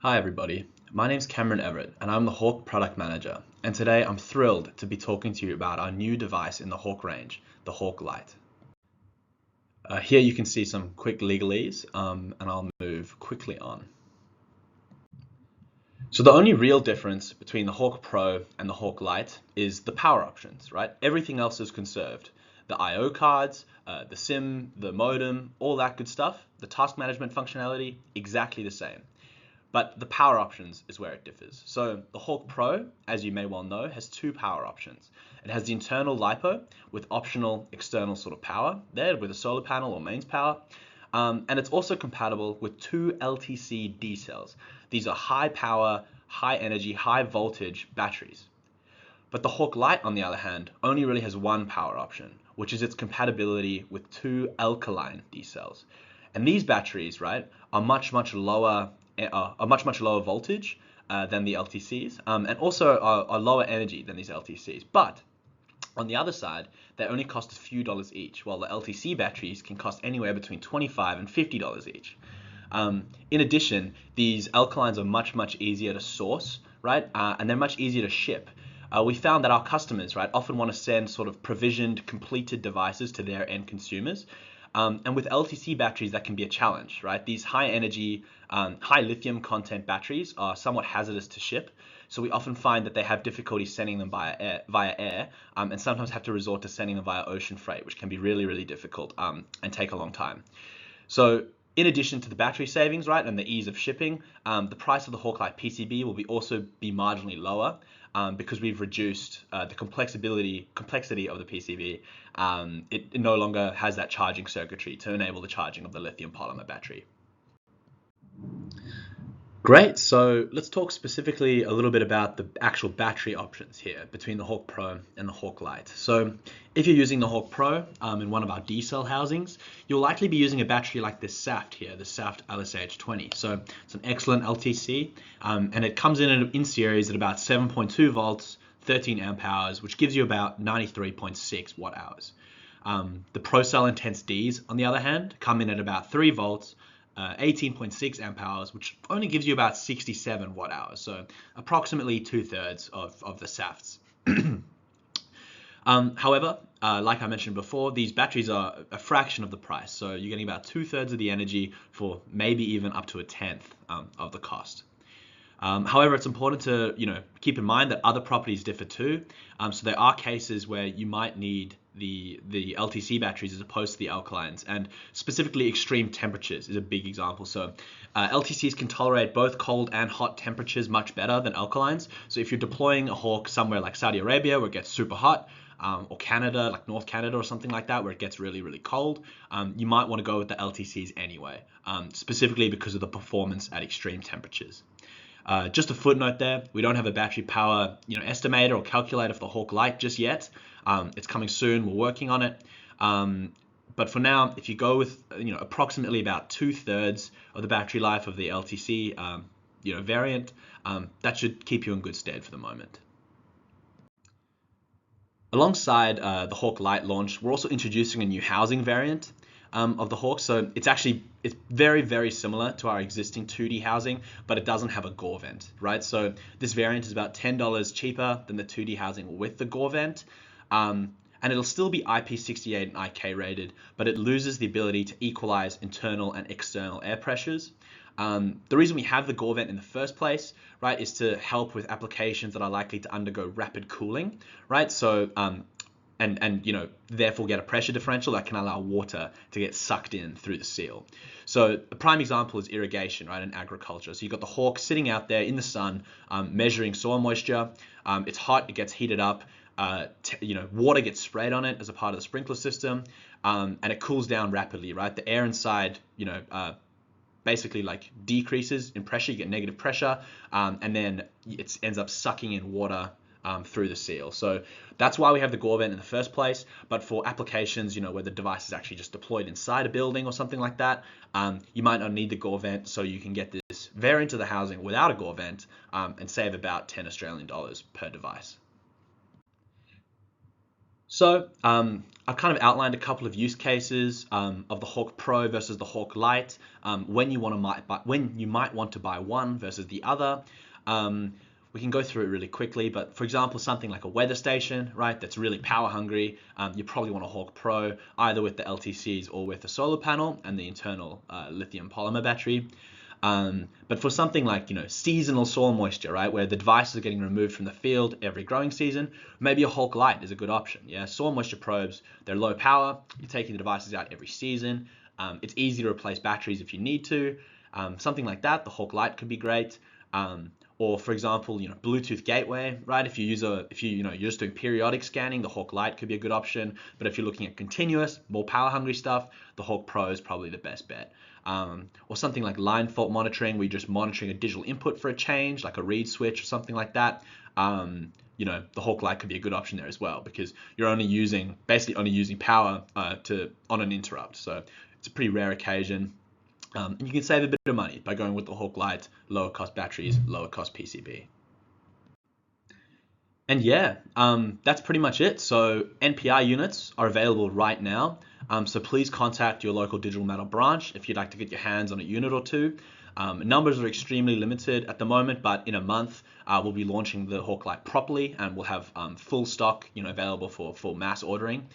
Hi everybody, my name's Cameron Everett and I'm the Hawk product manager, and today I'm thrilled to be talking to you about our new device in the Hawk range, the Hawk Lite. Here you can see some quick legalese, and I'll move quickly on. So the only real difference between the Hawk Pro and the Hawk Lite is the power options, right? Everything else is conserved. The I/O cards, the SIM, the modem, all that good stuff, the task management functionality, exactly the same. But the power options is where it differs. So the Hawk Pro, as you may well know, has two power options. It has the internal LiPo with optional external sort of power there with a solar panel or mains power. And it's also compatible with two LTC D cells. These are high power, high energy, high voltage batteries. But the Hawk Lite, on the other hand, only really has one power option, which is its compatibility with two alkaline D cells. And these batteries, right, are much lower, much lower voltage than the LTCs, and also are lower energy than these LTCs. But on the other side, they only cost a few dollars each, while the LTC batteries can cost anywhere between $25 and $50 each. In addition, these alkalines are much easier to source, right? And they're much easier to ship. We found that our customers, right, often want to send sort of provisioned, completed devices to their end consumers. And with LTC batteries, that can be a challenge, right? These high energy, high lithium content batteries are somewhat hazardous to ship. So we often find that they have difficulty sending them via air, and sometimes have to resort to sending them via ocean freight, which can be really difficult and take a long time. So in addition to the battery savings, right, and the ease of shipping, the price of the Hawk Lite PCB will also be marginally lower because we've reduced the complexity of the PCB. It no longer has that charging circuitry to enable the charging of the lithium polymer battery. Great, so let's talk specifically a little bit about the actual battery options here between the Hawk Pro and the Hawk Lite. So if you're using the Hawk Pro in one of our D-cell housings, you'll likely be using a battery like this Saft here, the Saft LSH20. So it's an excellent LTC, and it comes in series at about 7.2 volts, 13 amp hours, which gives you about 93.6 watt hours. The ProCell Intense Ds, on the other hand, come in at about 3 volts, 18.6 amp hours, which only gives you about 67 watt hours, so approximately 2/3 of the Safts. However, like I mentioned before, these batteries are a fraction of the price, so you're getting about 2/3 of the energy for maybe even up to a tenth of the cost. However, it's important to keep in mind that other properties differ too. So there are cases where you might need the LTC batteries as opposed to the alkalines, and specifically extreme temperatures is a big example. So LTCs can tolerate both cold and hot temperatures much better than alkalines. So if you're deploying a Hawk somewhere like Saudi Arabia where it gets super hot, or Canada, like North Canada or something like that, where it gets really cold, you might want to go with the LTCs anyway, specifically because of the performance at extreme temperatures. Just a footnote there, we don't have a battery power estimator or calculator for the Hawk Lite just yet. It's coming soon, we're working on it. But for now, if you go with approximately about 2/3 of the battery life of the LTC variant, that should keep you in good stead for the moment. Alongside the Hawk Lite launch, we're also introducing a new housing variant of the Hawk. So it's very similar to our existing 2D housing, but it doesn't have a gore vent, right? So this variant is about $10 cheaper than the 2D housing with the gore vent. And it'll still be IP68 and IK rated, but it loses the ability to equalize internal and external air pressures. The reason we have the gore vent in the first place, right, is to help with applications that are likely to undergo rapid cooling, right? So and therefore get a pressure differential that can allow water to get sucked in through the seal. So a prime example is irrigation, right, in agriculture. So you've got the Hawk sitting out there in the sun, measuring soil moisture. It's hot, it gets heated up. Water gets sprayed on it as a part of the sprinkler system, and it cools down rapidly, right? The air inside, basically like decreases in pressure. You get negative pressure, and then it ends up sucking in water through the seal. So that's why we have the gore vent in the first place. But for applications, where the device is actually just deployed inside a building or something like that, you might not need the gore vent, so you can get this variant of the housing without a gore vent and save about $10 Australian per device. So I've kind of outlined a couple of use cases of the Hawk Pro versus the Hawk Lite, when you might want to buy one versus the other. We can go through it really quickly, but for example, something like a weather station, right, that's really power hungry, you probably want a Hawk Pro, either with the LTCs or with the solar panel and the internal lithium polymer battery. But for something like, seasonal soil moisture, right, where the devices are getting removed from the field every growing season, maybe a Hawk Lite is a good option. Yeah, soil moisture probes, they're low power. You're taking the devices out every season. It's easy to replace batteries if you need to. Something like that, the Hawk Lite could be great. Or for example, Bluetooth gateway, right? If you're just doing periodic scanning, the Hawk Lite could be a good option. But if you're looking at continuous, more power hungry stuff, the Hawk Pro is probably the best bet. Or something like line fault monitoring, where you're just monitoring a digital input for a change, like a read switch or something like that. The Hawk Lite could be a good option there as well, because you're basically only using power on an interrupt. So it's a pretty rare occasion. And you can save a bit of money by going with the Hawk Lite, lower cost batteries, lower cost PCB. And yeah, that's pretty much it. So NPI units are available right now. So please contact your local Digital Metal branch if you'd like to get your hands on a unit or two. Numbers are extremely limited at the moment, but in a month we'll be launching the Hawk Lite properly, and we'll have full stock, available for mass ordering.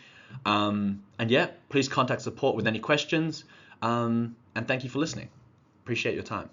And yeah, please contact support with any questions. And thank you for listening. Appreciate your time.